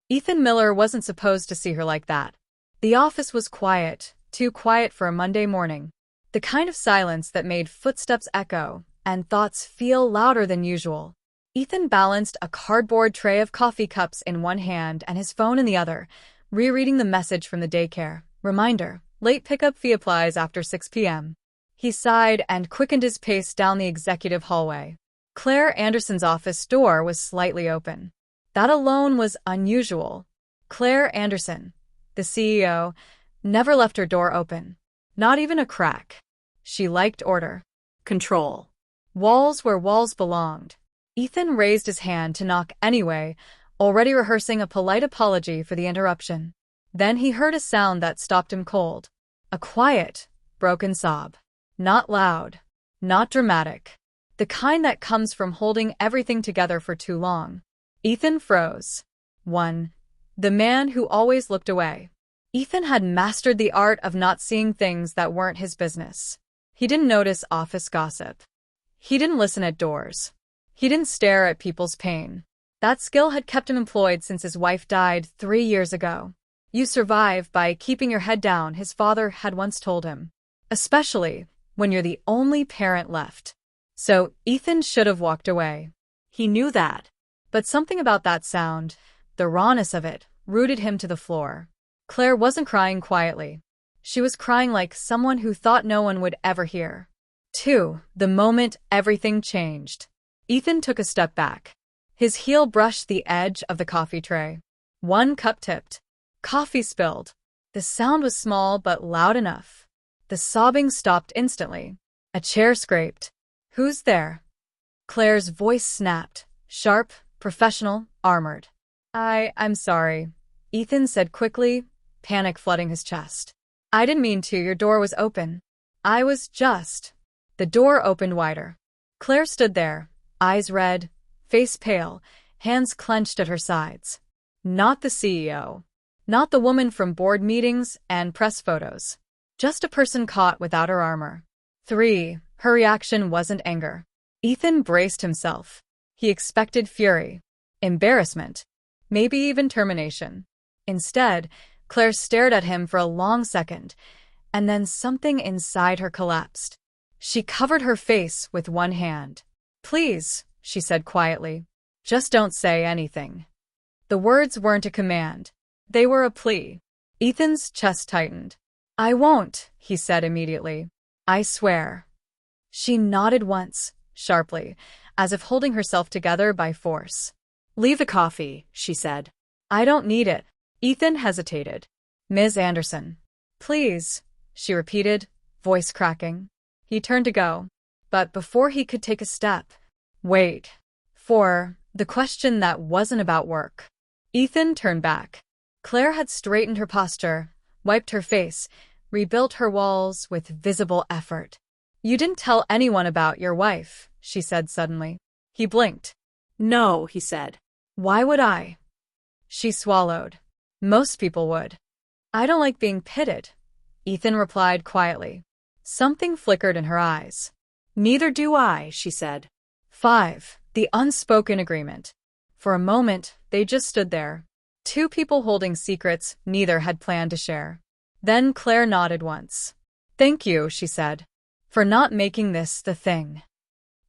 Ethan Miller wasn't supposed to see her like that. The office was quiet, too quiet for a Monday morning. The kind of silence that made footsteps echo and thoughts feel louder than usual. Ethan balanced a cardboard tray of coffee cups in one hand and his phone in the other, rereading the message from the daycare. Reminder, late pickup fee applies after 6 p.m. He sighed and quickened his pace down the executive hallway. Claire Anderson's office door was slightly open. That alone was unusual. Claire Anderson, the CEO, never left her door open. Not even a crack. She liked order. Control. Walls where walls belonged. Ethan raised his hand to knock anyway, already rehearsing a polite apology for the interruption. Then he heard a sound that stopped him cold. A quiet, broken sob. Not loud. Not dramatic. The kind that comes from holding everything together for too long. Ethan froze. 1. The man who always looked away. Ethan had mastered the art of not seeing things that weren't his business. He didn't notice office gossip. He didn't listen at doors. He didn't stare at people's pain. That skill had kept him employed since his wife died 3 years ago. You survive by keeping your head down, his father had once told him. Especially when you're the only parent left. So Ethan should have walked away. He knew that. But something about that sound, the rawness of it, rooted him to the floor. Claire wasn't crying quietly. She was crying like someone who thought no one would ever hear. 2. The moment everything changed. Ethan took a step back. His heel brushed the edge of the coffee tray. 1 cup tipped. Coffee spilled. The sound was small but loud enough. The sobbing stopped instantly. A chair scraped. Who's there? Claire's voice snapped. Sharp, professional, armored. I'm sorry, Ethan said quickly, panic flooding his chest. I didn't mean to, your door was open. I was just... The door opened wider. Claire stood there, eyes red, face pale, hands clenched at her sides. Not the CEO. Not the woman from board meetings and press photos. Just a person caught without her armor. 3. Her reaction wasn't anger. Ethan braced himself. He expected fury, embarrassment, maybe even termination. Instead, Claire stared at him for a long second, and then something inside her collapsed. She covered her face with one hand. Please, she said quietly, just don't say anything. The words weren't a command. They were a plea. Ethan's chest tightened. I won't, he said immediately. I swear. She nodded once, sharply, as if holding herself together by force. Leave the coffee, she said. I don't need it. Ethan hesitated. Ms. Anderson. Please, she repeated, voice cracking. He turned to go, but before he could take a step, wait. For the question that wasn't about work. Ethan turned back. Claire had straightened her posture, wiped her face, rebuilt her walls with visible effort. You didn't tell anyone about your wife, she said suddenly. He blinked. No, he said. Why would I? She swallowed. Most people would. I don't like being pitted, Ethan replied quietly. Something flickered in her eyes. Neither do I, she said. 5. The unspoken agreement. For a moment, they just stood there. 2 people holding secrets neither had planned to share. Then Claire nodded once. Thank you, she said, for not making this the thing.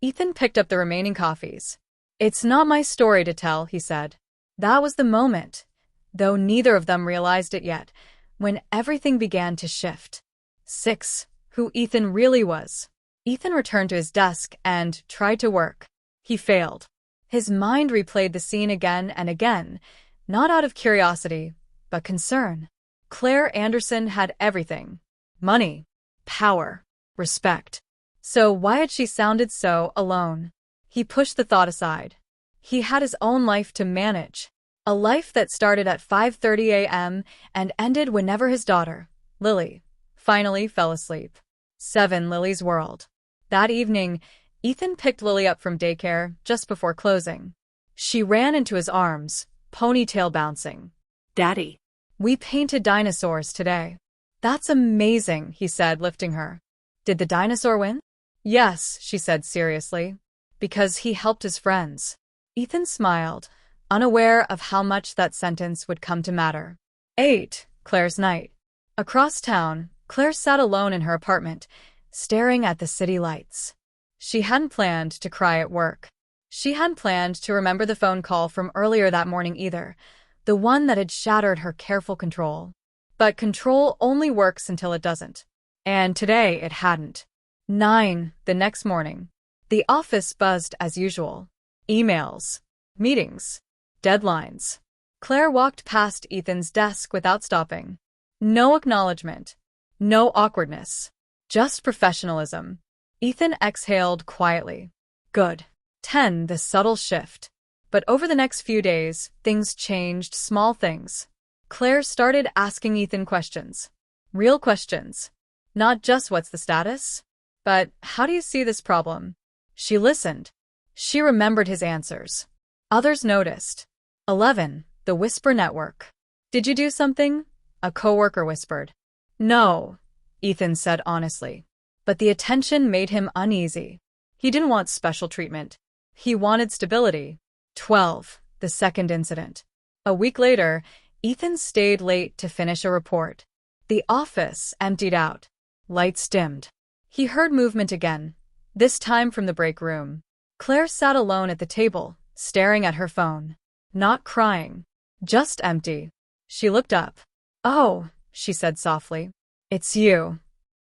Ethan picked up the remaining coffees. It's not my story to tell, he said. That was the moment, though neither of them realized it yet, when everything began to shift. 6. Who Ethan really was. Ethan returned to his desk and tried to work. He failed. His mind replayed the scene again and again, not out of curiosity, but concern. Claire Anderson had everything. Money, power, respect. So why had she sounded so alone? He pushed the thought aside. He had his own life to manage. A life that started at 5:30 a.m. and ended whenever his daughter, Lily, finally fell asleep. 7. Lily's world. That evening, Ethan picked Lily up from daycare just before closing. She ran into his arms, ponytail bouncing. Daddy. We painted dinosaurs today. That's amazing, he said, lifting her. Did the dinosaur win? Yes, she said seriously. Because he helped his friends. Ethan smiled, unaware of how much that sentence would come to matter. 8. Claire's night. Across town, Claire sat alone in her apartment, staring at the city lights. She hadn't planned to cry at work. She hadn't planned to remember the phone call from earlier that morning either, the one that had shattered her careful control. But control only works until it doesn't. And today it hadn't. 9. The next morning. The office buzzed as usual. Emails, meetings, deadlines. Claire walked past Ethan's desk without stopping. No acknowledgement. No awkwardness. Just professionalism. Ethan exhaled quietly. Good. 10. The subtle shift. But over the next few days, things changed, small things. Claire started asking Ethan questions. Real questions. Not just what's the status, but how do you see this problem? She listened. She remembered his answers. Others noticed. 11. The whisper network. Did you do something? A coworker whispered. No, Ethan said honestly. But the attention made him uneasy. He didn't want special treatment. He wanted stability. 12. The second incident. A week later, Ethan stayed late to finish a report. The office emptied out. Lights dimmed. He heard movement again, this time from the break room. Claire sat alone at the table, staring at her phone. Not crying. Just empty. She looked up. Oh, she said softly. It's you.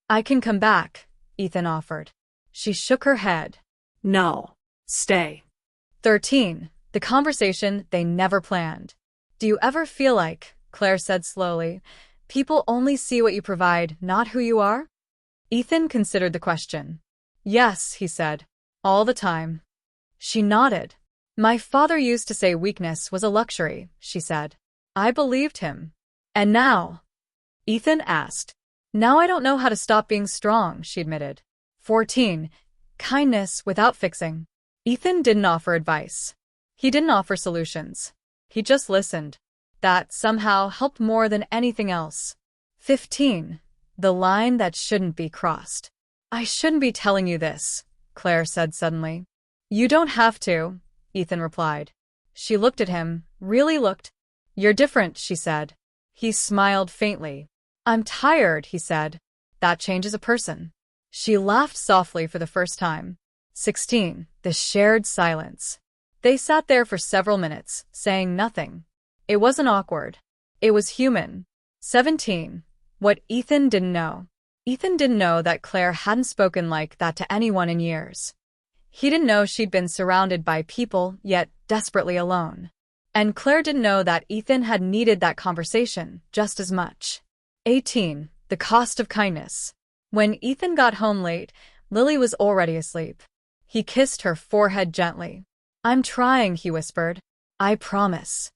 I can come back, Ethan offered. She shook her head. No. Stay. 13. The conversation they never planned. Do you ever feel like, Claire said slowly, people only see what you provide, not who you are? Ethan considered the question. Yes, he said. All the time. She nodded. My father used to say weakness was a luxury, she said. I believed him. And now? Ethan asked. Now I don't know how to stop being strong, she admitted. 14. Kindness without fixing. Ethan didn't offer advice. He didn't offer solutions. He just listened. That somehow helped more than anything else. 15. The line that shouldn't be crossed. I shouldn't be telling you this, Claire said suddenly. You don't have to, Ethan replied. She looked at him, really looked. You're different, she said. He smiled faintly. I'm tired, he said. That changes a person. She laughed softly for the first time. 16. The shared silence. They sat there for several minutes, saying nothing. It wasn't awkward. It was human. 17. What Ethan didn't know. Ethan didn't know that Claire hadn't spoken like that to anyone in years. He didn't know she'd been surrounded by people, yet desperately alone. And Claire didn't know that Ethan had needed that conversation just as much. 18. The cost of kindness. When Ethan got home late, Lily was already asleep. He kissed her forehead gently. I'm trying, he whispered. I promise.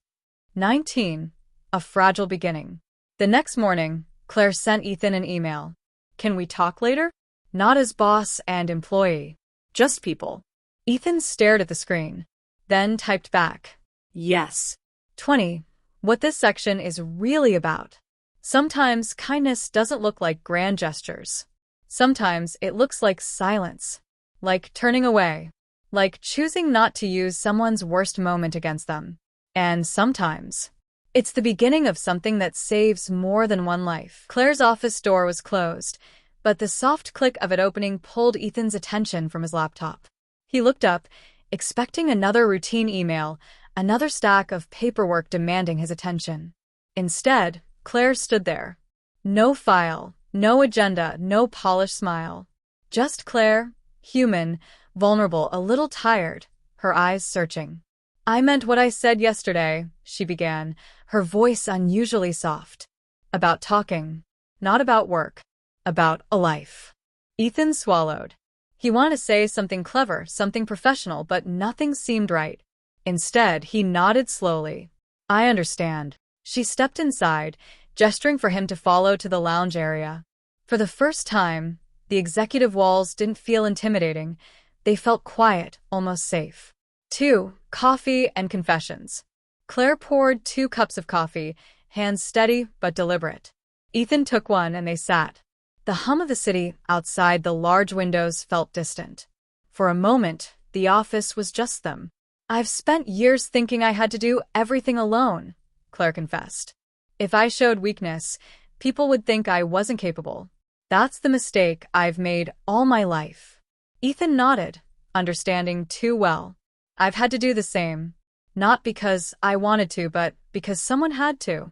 19. A fragile beginning. The next morning, Claire sent Ethan an email. Can we talk later? Not as boss and employee. Just people. Ethan stared at the screen, then typed back. Yes. 20. What this section is really about. Sometimes kindness doesn't look like grand gestures. Sometimes it looks like silence. Like turning away. Like choosing not to use someone's worst moment against them. And sometimes it's the beginning of something that saves more than one life. Claire's office door was closed, but the soft click of it opening pulled Ethan's attention from his laptop. He looked up, expecting another routine email, another stack of paperwork demanding his attention. Instead, Claire stood there. No file, no agenda, no polished smile. Just Claire, human, vulnerable, a little tired, her eyes searching. I meant what I said yesterday, she began, her voice unusually soft. About talking. Not about work. About a life. Ethan swallowed. He wanted to say something clever, something professional, but nothing seemed right. Instead, he nodded slowly. I understand. She stepped inside, gesturing for him to follow to the lounge area. For the first time, the executive walls didn't feel intimidating. They felt quiet, almost safe. 2. Coffee and confessions. Claire poured 2 cups of coffee, hands steady but deliberate. Ethan took one and they sat. The hum of the city outside the large windows felt distant. For a moment, the office was just them. I've spent years thinking I had to do everything alone, Claire confessed. If I showed weakness, people would think I wasn't capable. That's the mistake I've made all my life. Ethan nodded, understanding too well. I've had to do the same. Not because I wanted to, but because someone had to.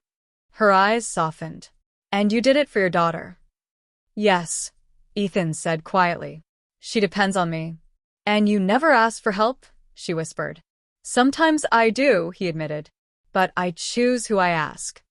Her eyes softened. And you did it for your daughter. Yes, Ethan said quietly. She depends on me. And you never asked for help? She whispered. Sometimes I do, he admitted. But I choose who I ask.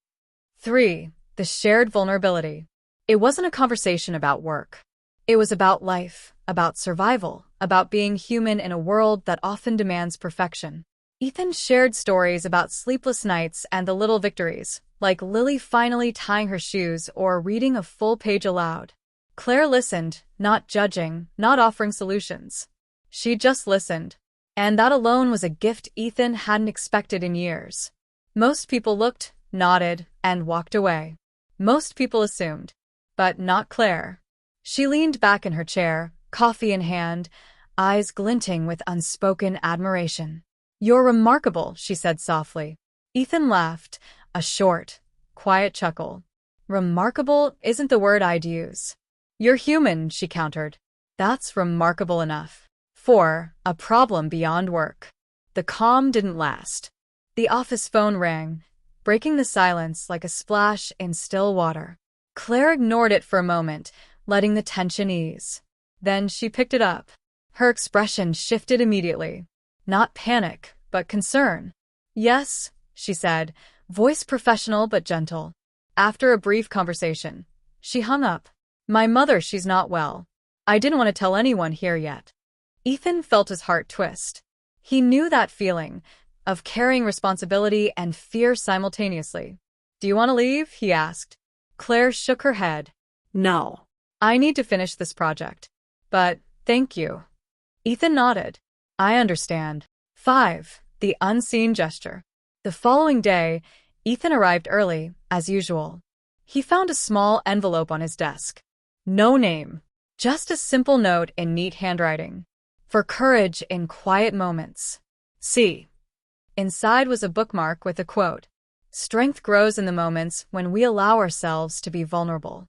3. The shared vulnerability. It wasn't a conversation about work. It was about life, about survival, about being human in a world that often demands perfection. Ethan shared stories about sleepless nights and the little victories, like Lily finally tying her shoes or reading a full page aloud. Claire listened, not judging, not offering solutions. She just listened. And that alone was a gift Ethan hadn't expected in years. Most people looked, nodded, and walked away. Most people assumed. But not Claire. She leaned back in her chair, coffee in hand, eyes glinting with unspoken admiration. You're remarkable, she said softly. Ethan laughed, a short, quiet chuckle. Remarkable isn't the word I'd use. You're human, she countered. That's remarkable enough. 4. A problem beyond work. The calm didn't last. The office phone rang, breaking the silence like a splash in still water. Claire ignored it for a moment, letting the tension ease. Then she picked it up. Her expression shifted immediately. Not panic, but concern. Yes, she said, voice professional but gentle. After a brief conversation, she hung up. My mother, she's not well. I didn't want to tell anyone here yet. Ethan felt his heart twist. He knew that feeling, of carrying responsibility and fear simultaneously. Do you want to leave? He asked. Claire shook her head. No. I need to finish this project. But, thank you. Ethan nodded. I understand. 5. The unseen gesture. The following day, Ethan arrived early, as usual. He found a small envelope on his desk. No name. Just a simple note in neat handwriting. For courage in quiet moments. See. Inside was a bookmark with a quote. Strength grows in the moments when we allow ourselves to be vulnerable.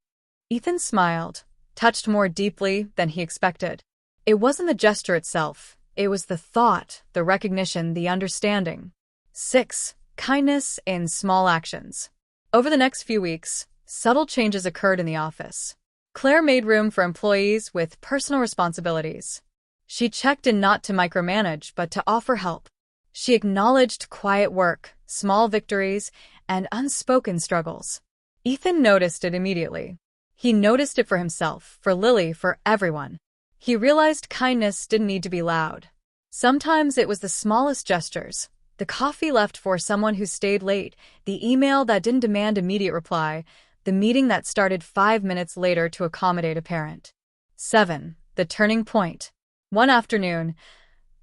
Ethan smiled, touched more deeply than he expected. It wasn't the gesture itself. It was the thought, the recognition, the understanding. 6. Kindness in small actions. Over the next few weeks, subtle changes occurred in the office. Claire made room for employees with personal responsibilities. She checked in not to micromanage, but to offer help. She acknowledged quiet work, small victories, and unspoken struggles. Ethan noticed it immediately. He noticed it for himself, for Lily, for everyone. He realized kindness didn't need to be loud. Sometimes it was the smallest gestures. The coffee left for someone who stayed late, the email that didn't demand immediate reply, the meeting that started 5 minutes later to accommodate a parent. 7. The turning point. One afternoon,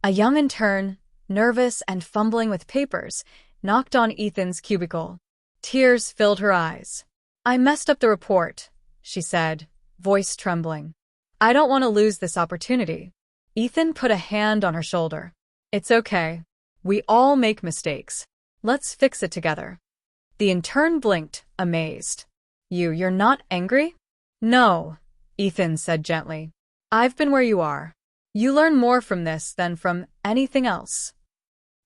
a young intern, nervous and fumbling with papers, knocked on Ethan's cubicle. Tears filled her eyes. I messed up the report, she said, voice trembling. I don't want to lose this opportunity. Ethan put a hand on her shoulder. It's okay. We all make mistakes. Let's fix it together. The intern blinked, amazed. You're not angry? No, Ethan said gently. I've been where you are. You learn more from this than from anything else.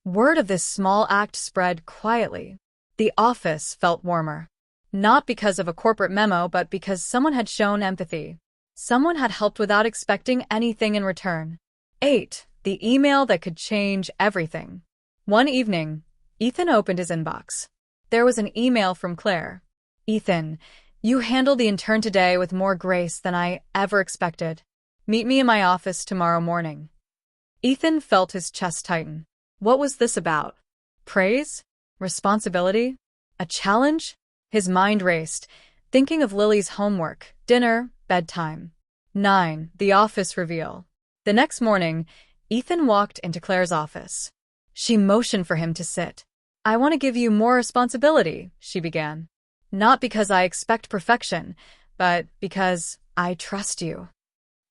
Word of this small act spread quietly. The office felt warmer. Not because of a corporate memo, but because someone had shown empathy. Someone had helped without expecting anything in return. 8. The email that could change everything. One evening, Ethan opened his inbox. There was an email from Claire. Ethan, you handled the intern today with more grace than I ever expected. Meet me in my office tomorrow morning. Ethan felt his chest tighten. What was this about? Praise? Responsibility? A challenge? His mind raced, thinking of Lily's homework, dinner, bedtime. 9. The office reveal. The next morning, Ethan walked into Claire's office. She motioned for him to sit. I want to give you more responsibility, she began. Not because I expect perfection, but because I trust you.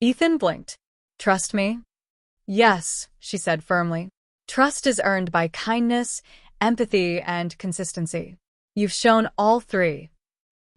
Ethan blinked. Trust me? Yes, she said firmly. Trust is earned by kindness, empathy, and consistency. You've shown all three.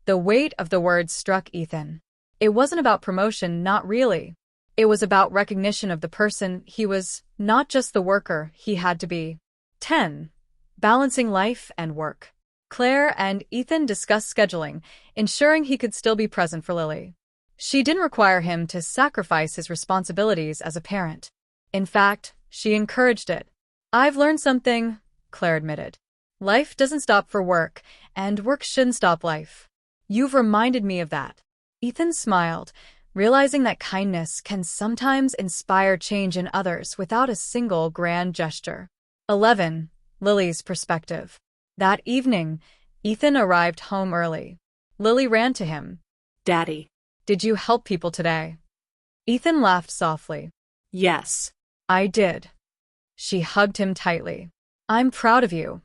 The weight of the words struck Ethan. It wasn't about promotion, not really. It was about recognition of the person he was, not just the worker he had to be. 10. Balancing life and work. Claire and Ethan discussed scheduling, ensuring he could still be present for Lily. She didn't require him to sacrifice his responsibilities as a parent. In fact, she encouraged it. "I've learned something," Claire admitted. "Life doesn't stop for work, and work shouldn't stop life. You've reminded me of that." Ethan smiled, realizing that kindness can sometimes inspire change in others without a single grand gesture. 11. Lily's perspective. That evening, Ethan arrived home early. Lily ran to him. "Daddy." "Did you help people today?" Ethan laughed softly. "Yes." "I did." She hugged him tightly. "I'm proud of you."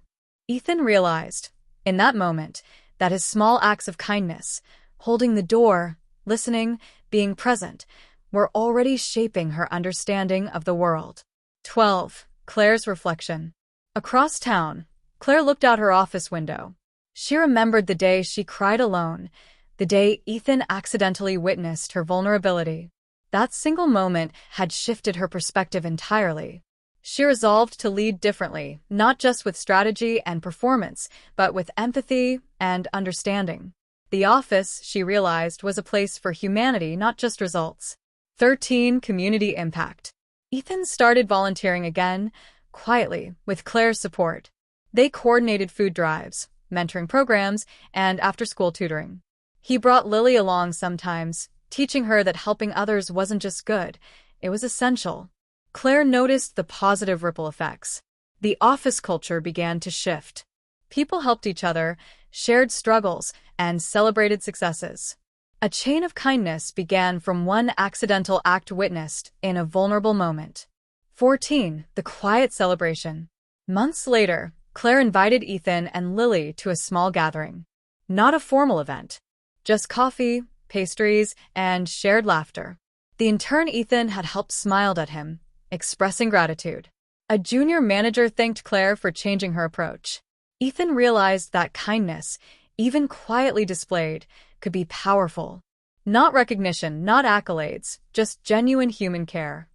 Ethan realized, in that moment, that his small acts of kindness, holding the door, listening, being present, were already shaping her understanding of the world. 12. Claire's reflection. Across town, Claire looked out her office window. She remembered the day she cried alone, the day Ethan accidentally witnessed her vulnerability. That single moment had shifted her perspective entirely. She resolved to lead differently, not just with strategy and performance, but with empathy and understanding. The office, she realized, was a place for humanity, not just results. 13. Community impact. Ethan started volunteering again, quietly, with Claire's support. They coordinated food drives, mentoring programs, and after-school tutoring. He brought Lily along sometimes, teaching her that helping others wasn't just good, it was essential. Claire noticed the positive ripple effects. The office culture began to shift. People helped each other, shared struggles, and celebrated successes. A chain of kindness began from one accidental act witnessed in a vulnerable moment. 14. The quiet celebration. Months later, Claire invited Ethan and Lily to a small gathering. Not a formal event. Just coffee, pastries, and shared laughter. The intern Ethan had helped smiled at him, expressing gratitude. A junior manager thanked Claire for changing her approach. Ethan realized that kindness, even quietly displayed, could be powerful. Not recognition, not accolades, just genuine human care.